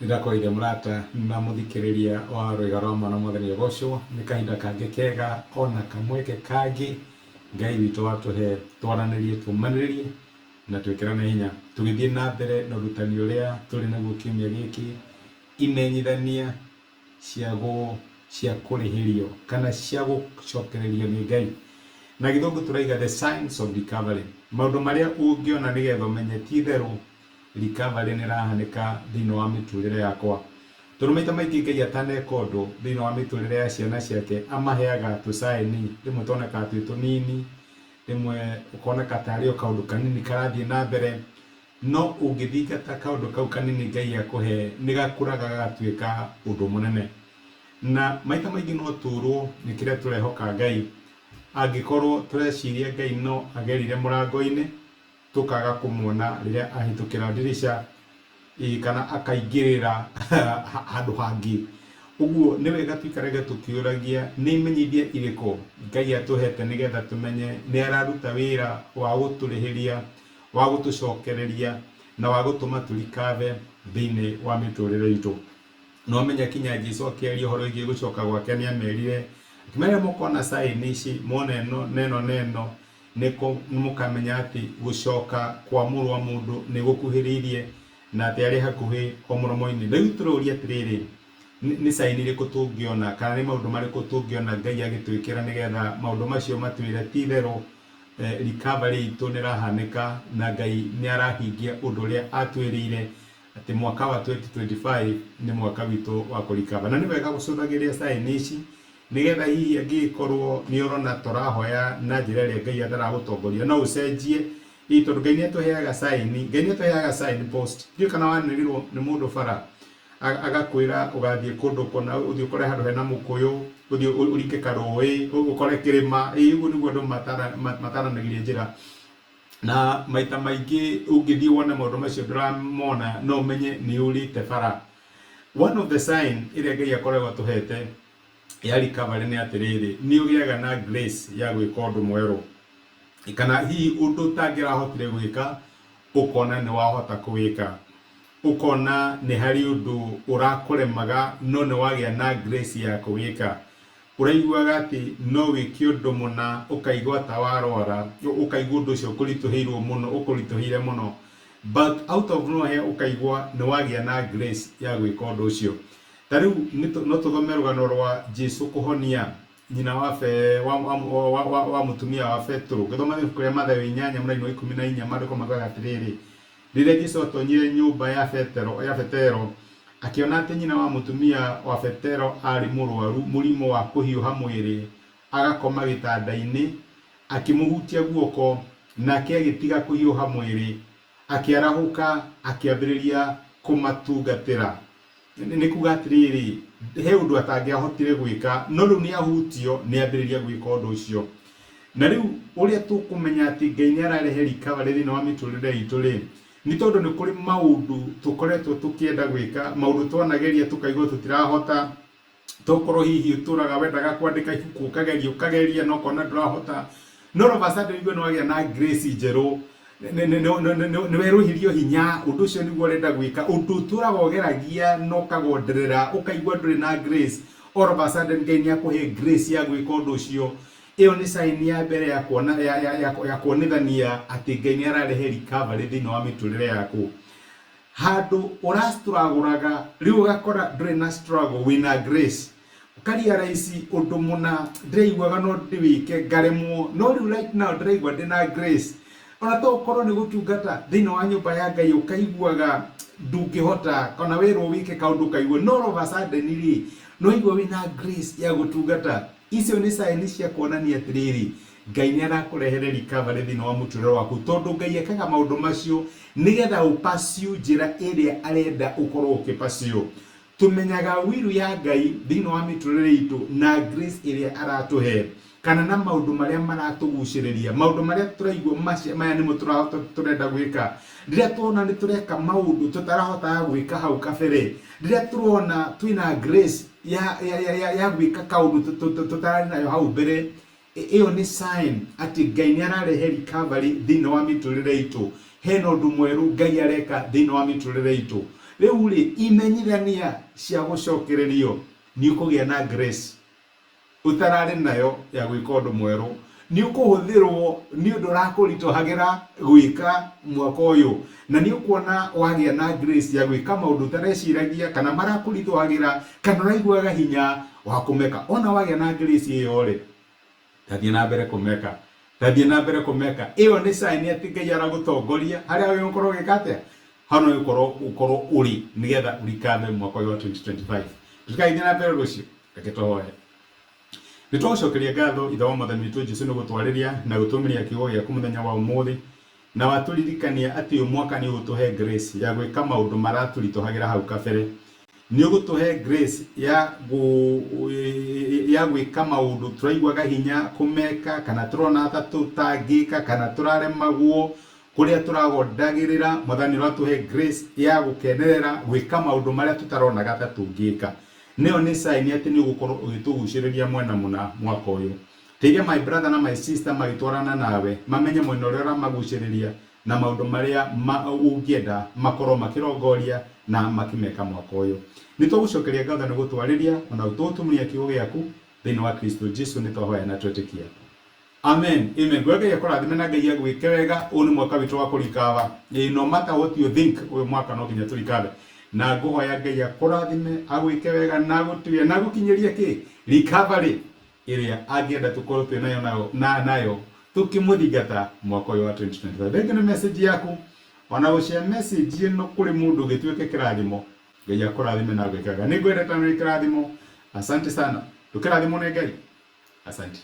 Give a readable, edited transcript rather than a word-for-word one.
Ndirakoire murata na muthikiriria wa Rwĩga rwa Mwana Mwathani Ũgocwo nĩ kahinda kangĩ kega ona kamweke kangĩ Ngai witũ watuhe twaranĩrie tumanĩrĩrie na twĩkĩrane hinya tũgĩthiĩ na mbere na ũrutani ũrĩa tũrĩ naguo kiumia gĩkĩ, imenyithania cia kũrĩhĩrio kana cia gũcokererio nĩ Ngai, na gĩthũngũ tũraiga the signs of recovery, maũndũ marĩa ũngĩona nĩgetha ũmenye ti therũ recovery nĩ rahanĩka thĩinĩ wa mĩtũrĩre yakwa. Tondũ maita maingĩ Ngai ataneka ũndũ thĩinĩ wa mĩtũrĩre ya ciana ciake amaheaga tũcaĩni, rĩmwe tuoneka twĩ tũnini, rĩmwe ũkoneka tarĩ o kaũndũ kanini karathiĩ na mbere, no ũngĩthingata kaũndũ kau kanini Ngai akũhe nĩ gakũraga gagatuĩka ũndũ mũnene. Na maita maingĩ no tũrwo nĩ kĩrĩa tũrehoka Ngai, angĩkorwo tũreciria Ngai no agerire mũrango-inĩ tũkaga kũmuona rĩrĩa ahĩtũkĩra ndirisha kana akaingĩrĩra handũ hangĩ. Ũguo nĩ wega tũikarage tũkĩũragia nĩ imenyithia irĩkũ Ngai atũhete nĩgetha tũmenye nĩ araruta wĩra wa gũtũrĩhĩria, wa gũtũcokereria na wa gũtũma tũrikave thĩinĩ wa mĩtũrĩre itũ. No menya kinya Jesũ akĩaria ũhoro wĩgiĩ gũcoka gwake nĩ amerire akĩmera mũkona saĩni ici mona neno nĩ mũkamenya atĩ gũcoka kwa Mũrũ wa Mũndũ nĩ gũkuhĩrĩirie na atĩ arĩ hakuhĩ o mũromo-inĩ. Rĩu tũrũria atĩrĩrĩ, nĩ saĩni irĩkũ tũngĩona kana nĩ maũndũ marĩkũ tũngĩona Ngai agĩtwĩkĩra nĩgetha maũndũ macio matwĩre ti therũ recovery itũ nĩ rahanĩka na Ngai nĩ arahingia ũndũ ũrĩa atwĩrĩire atĩ mwaka wa 2025 nĩ mwaka witũ wa kũrikava. Na nĩ wega gũcũthagĩria saĩni ici nĩgetha hihi angĩkorwo nĩ ũrona tũrahoya na njĩra ĩrĩa Ngai ataragũtongoria no ũcenjie, tondũ Ngai nĩ atũheaga saĩni, Ngai nĩ atũheaga sign post. Ndiũ kana wanĩrĩrwo nĩ mũndũ bara agakwĩra ũgathiĩ kũndũ kũna, ũthiĩ ũkore handũ hena mũkũyũ, ũthiĩ ũringe karũĩ, ũkore kĩrĩma, ũguo nĩguo andũ mataranagĩria njĩra. Na maita maingĩ ũngĩthiĩ wone maũndũ macio ndũramona no ũmenye nĩ ũrĩte bara. One of the sign ĩrĩa Ngai akoragwo atũhete ya recovery nĩ atĩrĩrĩ, nĩ ũgĩaga na grace ya gwĩka ũndũ mwerũ, kana hihi ũndũ ũtangĩrahotire gwĩka ũkona nĩ wahota kũwĩka, ũkona nĩ harĩ ũndũ ũrakũremaga no nĩ wagĩa na grace ya kũwĩka. Ũraiguaga atĩ no wĩke ũndũ mũna ũkaigua ta warwara, ũkaigua ũndũ ũcio ũkũritũhĩirwo mũno, ũkũritũhĩire mũno, but out of nowhere ũkaigua nĩ wagĩa na grace ya gwĩka ũndũ ũcio. Ta rĩu no tũthome rũgano rwa Jesũ kũhonia nyina wa mũtumia wa Petro. Gĩthoma ibuku rĩa Mathayo 8:14 maandĩko maugaga atĩrĩrĩ, rĩrĩa Jesũ atonyire nyũmba ya Petero akĩona atĩ nyina wa mũtumia wa Petero arĩ mũrwaru mũrimũ wa kũhiũha mwĩrĩ, agakoma gĩtanda-inĩ, akĩmũhutia guoko nake agĩtiga kũhiũha mwĩrĩ, akĩarahũka akĩambĩrĩria kũmatungatĩra. Nĩ kuga atĩrĩrĩ, he ũndũ atangĩahotire gwĩka no rĩu nĩ ahutio nĩ ambĩrĩria gwĩka ũndũ ũcio. Na rĩu ũrĩa tũkũmenya atĩ Ngai nĩ ararehe recovery thĩinĩ wa mĩtũrĩre itũ rĩ, nĩ tondũ nĩ kũrĩ maũndũ tũkoretwo tũkĩenda gwĩka, maũndũ twanageria tũkaigua tũtirahota, tokorwo hihi ũtũraga wendaga kwandĩka ibuku ũkageria no kona ndũrahota, no all of a sudden nĩ wagĩa na grace njerũ, nĩ werũhirio hinya, ũndũ ũcio nĩguo ũrenda gwĩka, ũndũ ũtũraga ũgeragia no kagonderera ũkaigua ndũrĩ na grace, all of a sudden Ngai nĩ akũhe grace ya gwĩka ũndũ ũcio. Ĩyo nĩ sign ya mbere ya kuonithania atĩ Ngai nĩ ararehe recovery thĩinĩ wa mĩtũrĩre yaku. Handũ ũrastruggle-aga rĩu ũgakora ndũrĩ na struggle wĩna grace, ũkarealize ũndũ mũna ndĩraiguaga no ndĩwĩke ngaremwo, no rĩu right now ndĩraigua ndĩna grace. Ona to ũkorwo nĩ gũtungata thĩinĩ wa nyũmba ya Ngai ũkaiguaga ndũngĩhota kana wĩrwo wĩke kaũndũ kaigua, no all of a sudden rĩ no igua wĩna grace ya gũtungata. Icio nĩ sign cia kuonania atĩrĩrĩ, Ngai nĩ arakũrehere recovery thĩinĩ wa mũtũrĩre waku, tondũ Ngai ekaga maũndũ macio nĩgetha ũpursue njĩra ĩrĩa arenda ũkorwo ũkĩpursue. Tũmenyaga will ya Ngai thĩinĩ wa mĩtũrĩre itũ na grace ĩrĩa aratũhe, kana na maũndũ marĩa maratũgucĩrĩria, maũndũ marĩa tũraigua maya nĩmo tũrenda gwĩka. Rĩrĩa tuona nĩ tũreka maũndũ tũtarahota gwĩka hau kabere, rĩrĩa tuona twĩna grace ya gwĩka kaũndũ tũtararĩ nayo hau mbere, ĩyo nĩ sign atĩ Ngai nĩ ararehe recovery thĩinĩ wa mĩtũrĩre itũ. Hena ũndũ mwerũ Ngai areka thĩinĩ wa mĩtũrĩre itũ. riu ri imenyithania cia gucokererio ni ukugia na grace utarari nayo ya gwika undu mweru, ni ukuhuthirwo ni undu rakuritohagira gwika mwaka uyu, na ni ukuona wagia na grace ya gwika maundu tareciragia kana marakuritohagira kana raiguaga hinya wa kumeka. Ona wagia na grace iyo ri tathie na mbere kumeka, tathie na mbere kumeka. Iyo ni sign ati Ngai aragutongoria haria we ukorwo gikatia hano ukorwo uri nigetha urikane mwaka wa 2025. Tukaithie na mbere rucio reketohoe. Nitwacokeria ngatho ithawa Mwathani witũ Jesũ nĩ gũtwarĩria na gũtũmĩria kiugo gĩaku mũthenya wa ũmũthĩ, na watũririkania atĩ uyu mwaka nĩ ũgũtũhe grace ya gwĩka maũndũ maratũritũhagĩra hau kabere. Nĩ ũgũtũhe grace ya gwĩka maũndũ tũraiguaga hinya kũmeka kana tũrona ta tũtangĩka kana tũraremagwo kuria tũragondagĩrĩra. Mwathani ũratũhe grace ya gũkenerera gwĩka maũndũ marĩa tũtaronaga ta tũngĩka. Neo ni sign ati ni ugukorwo ugituguciriria mwena muna mwaka uyu. Teithia my brother na my sister magitwarana nawe mamenye mwena uria ramaguciriria na maundu maria ungienda makorwo makirongoria na makimeka mwaka uyu. Nitwagucokeria ngatho ni gutwariria ona ututumia kiugo giaku thiini wa Kristo Jesu nitwahoya na twetikia. Amen. Amen. Gwega ya kurathime na Ngai agwike wega. Uyu ni mwaka witu wa kurikava. No matter what you think, uyu mwaka no kinya turikave. Na nguhoya Ngai akurathime agwike wega na gutuye na gukinyeria ki recovery iria angienda tukorwo twi nayo tukimuthingata mwaka wa 2025. Thenge ni message yaku ona gushare message ino kuri mundu gituike kirathimo. Ngai akurathime na agwike wega. Ningwendeta ni kirathimo. Asante sana. Tukirathimo ni Ngai. Asante.